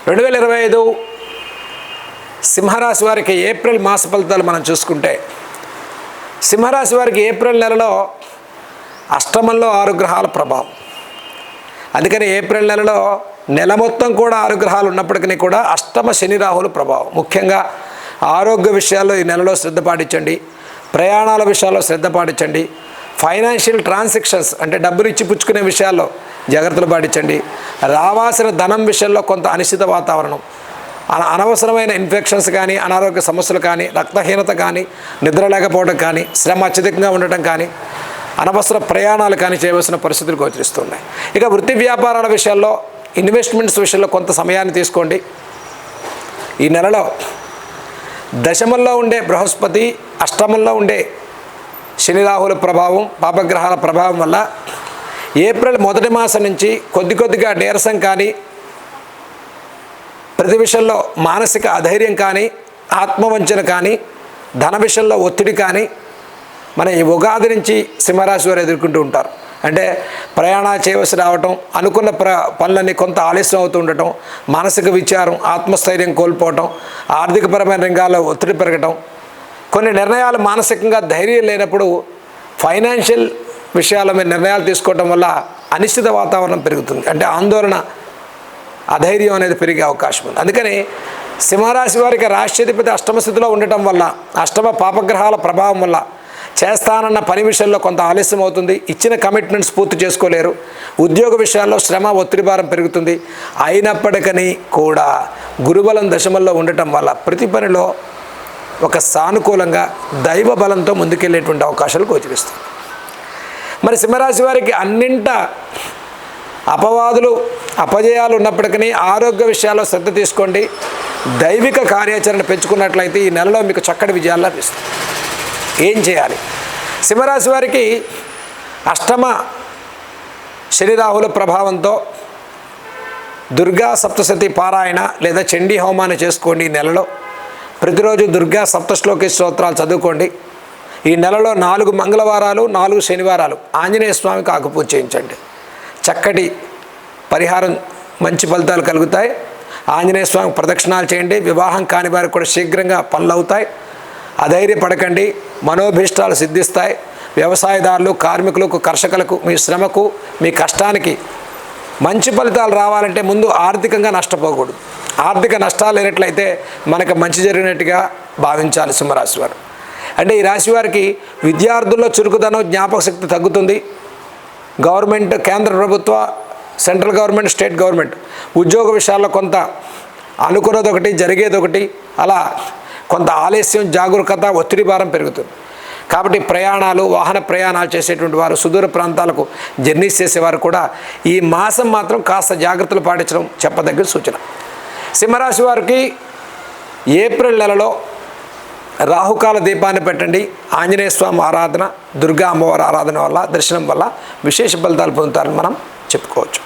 2025 సింహరాశి వారికి ఏప్రిల్ మాస ఫలితాలు మనం చూసుకుంటే, సింహరాశి వారికి ఏప్రిల్ నెలలో అష్టమంలో 6 గ్రహాల ప్రభావం. అందుకని ఏప్రిల్ నెలలో నెల మొత్తం కూడా 6 గ్రహాలు ఉన్నప్పటికీ కూడా అష్టమ శని రాహుల ప్రభావం. ముఖ్యంగా ఆరోగ్య విషయాల్లో ఈ నెలలో శ్రద్ధ పాటించండి, ప్రయాణాల విషయాల్లో శ్రద్ధ పాటించండి, ఫైనాన్షియల్ ట్రాన్సాక్షన్స్ అంటే డబ్బులు ఇచ్చి పుచ్చుకునే విషయాల్లో జాగ్రత్తలు పాటించండి, రావాల్సిన ధనం విషయంలో కొంత అనిశ్చిత వాతావరణం, అనవసరమైన ఇన్ఫెక్షన్స్ కానీ, అనారోగ్య సమస్యలు కానీ, రక్తహీనత కానీ, నిద్ర లేకపోవడం కానీ, శ్రమ అత్యధికంగా ఉండటం కానీ, అనవసర ప్రయాణాలు కానీ చేయవలసిన పరిస్థితులు గోచరిస్తున్నాయి. ఇక వృత్తి వ్యాపారాల విషయాల్లో, ఇన్వెస్ట్మెంట్స్ విషయంలో కొంత సమయాన్ని తీసుకోండి. ఈ నెలలో దశమంలో ఉండే బృహస్పతి, అష్టమంలో ఉండే శని రాహుల ప్రభావం, పాపగ్రహాల ప్రభావం వల్ల ఏప్రిల్ మొదటి మాసం నుంచి కొద్దిగా నీరసం కానీ, ప్రతి విషయంలో మానసిక అధైర్యం కానీ, ఆత్మవంచన కానీ, ధన విషయంలో ఒత్తిడి కానీ మన ఈ ఉగాది నుంచి సింహరాశి వారు ఎదుర్కొంటూ ఉంటారు. అంటే ప్రయాణాలు చేయవలసి రావటం, అనుకున్న పనులన్నీ కొంత ఆలస్యం అవుతూ ఉండటం, మానసిక విచారం, ఆత్మస్థైర్యం కోల్పోవటం, ఆర్థికపరమైన రంగాల్లో ఒత్తిడి పెరగటం, కొన్ని నిర్ణయాలు మానసికంగా ధైర్యం లేనప్పుడు ఫైనాన్షియల్ విషయాల మీద నిర్ణయాలు తీసుకోవటం వల్ల అనిశ్చిత వాతావరణం పెరుగుతుంది. అంటే ఆందోళన, అధైర్యం అనేది పెరిగే అవకాశం ఉంది. అందుకని సింహరాశి వారికి రాష్ట్రాధిపతి అష్టమ స్థితిలో ఉండటం వల్ల, అష్టమ పాపగ్రహాల ప్రభావం వల్ల చేస్తానన్న పని విషయంలో కొంత ఆలస్యం అవుతుంది. ఇచ్చిన కమిట్మెంట్స్ పూర్తి చేసుకోలేరు. ఉద్యోగ విషయాల్లో శ్రమ, ఒత్తిడి భారం పెరుగుతుంది. అయినప్పటికీ కూడా గురుబలం దశమంలో ఉండటం వల్ల ప్రతి పనిలో ఒక సానుకూలంగా దైవ బలంతో ముందుకెళ్ళేటువంటి అవకాశాలు గోచరిస్తాయి. మరి సింహరాశి వారికి అన్నింట అపవాదులు, అపజయాలు ఉన్నప్పటికీ ఆరోగ్య విషయాల్లో శ్రద్ధ తీసుకోండి. దైవిక కార్యాచరణ పెంచుకున్నట్లయితే ఈ నెలలో మీకు చక్కటి విజయాలు లభిస్తాయి. ఏం చేయాలి? సింహరాశి వారికి అష్టమ శని రాహుల ప్రభావంతో దుర్గా సప్తశతి పారాయణ లేదా చండీ హోమాన్ని చేసుకోండి. ఈ నెలలో ప్రతిరోజు దుర్గా సప్తశ్లోకి స్తోత్రాలు చదువుకోండి. ఈ నెలలో 4 మంగళవారాలు, 4 శనివారాలు ఆంజనేయ స్వామికి ఆకుపూజ చేయించండి. చక్కటి పరిహారం, మంచి ఫలితాలు కలుగుతాయి. ఆంజనేయ స్వామికి ప్రదక్షిణాలు చేయండి. వివాహం కాని వారికి కూడా శీఘ్రంగా పనులు అవుతాయి. అధైర్యపడకండి, మనోభీష్టాలు సిద్ధిస్తాయి. వ్యవసాయదారులు, కార్మికులకు, కర్షకులకు మీ శ్రమకు, మీ కష్టానికి మంచి ఫలితాలు రావాలంటే ముందు ఆర్థికంగా నష్టపోకూడదు. ఆర్థిక నష్టాలు లేనట్లయితే మనకు మంచి జరిగినట్టుగా భావించాలి సింహరాశి వారు. అంటే ఈ రాశి వారికి విద్యార్థుల్లో చురుకుదనం, జ్ఞాపక శక్తి తగ్గుతుంది. గవర్నమెంట్, కేంద్ర ప్రభుత్వ, సెంట్రల్ గవర్నమెంట్, స్టేట్ గవర్నమెంట్ ఉద్యోగ విషయాల్లో కొంత అనుకున్నది ఒకటి, జరిగేది ఒకటి, అలా కొంత ఆలస్యం, జాగరూకత, ఒత్తిడి భారం పెరుగుతుంది. కాబట్టి ప్రయాణాలు, వాహన ప్రయాణాలు చేసేటువంటి వారు, సుదూర ప్రాంతాలకు జర్నీస్ చేసేవారు కూడా ఈ మాసం మాత్రం కాస్త జాగ్రత్తలు పాటించడం చెప్పదగ్గ సూచన. సింహరాశి వారికి ఏప్రిల్ నెలలో రాహుకాల దీపాన్ని పెట్టండి. ఆంజనేయ స్వామి ఆరాధన, దుర్గా అమ్మవారి ఆరాధన వల్ల, దర్శనం వల్ల విశేష ఫలితాలు పొందుతారని మనం చెప్పుకోవచ్చు.